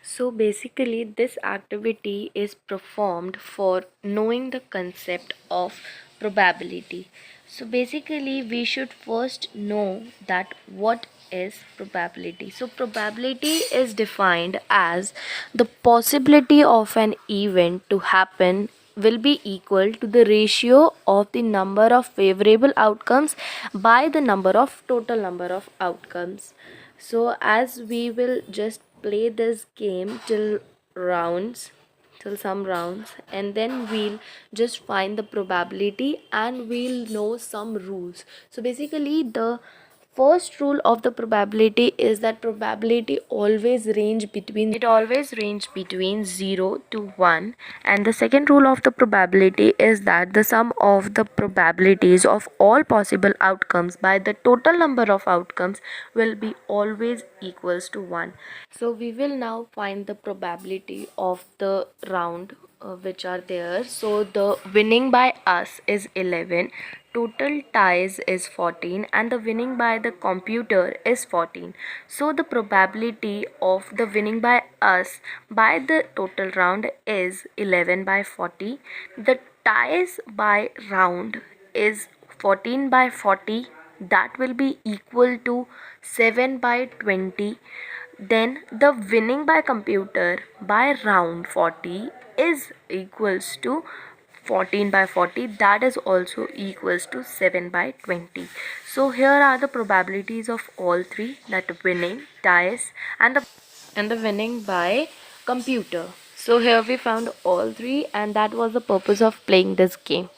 So basically, this activity is performed for knowing the concept of probability. So basically, we should first know that what is probability. So probability is defined as the possibility of an event to happen will be equal to the ratio of the number of favorable outcomes by the number of total number of outcomes. So as we will just play this game rounds till some rounds, and then we'll just find the probability and we'll know some rules. So basically, the first rule of the probability is that probability always range between 0 to 1, and the second rule of the probability is that the sum of the probabilities of all possible outcomes by the total number of outcomes will be always equals to 1. So we will now find the probability of the round which are there. So the winning by us is 11, total ties is 14, and the winning by the computer is 14. So the probability of the winning by us by the total round is 11 by 40. The ties by round is 14 by 40, that will be equal to 7 by 20. Then the winning by computer by round 40 is equals to 14 by 40, that is also equals to 7 by 20. So here are the probabilities of all three, that winning, ties, and the winning by computer. So here we found all three, and that was the purpose of playing this game.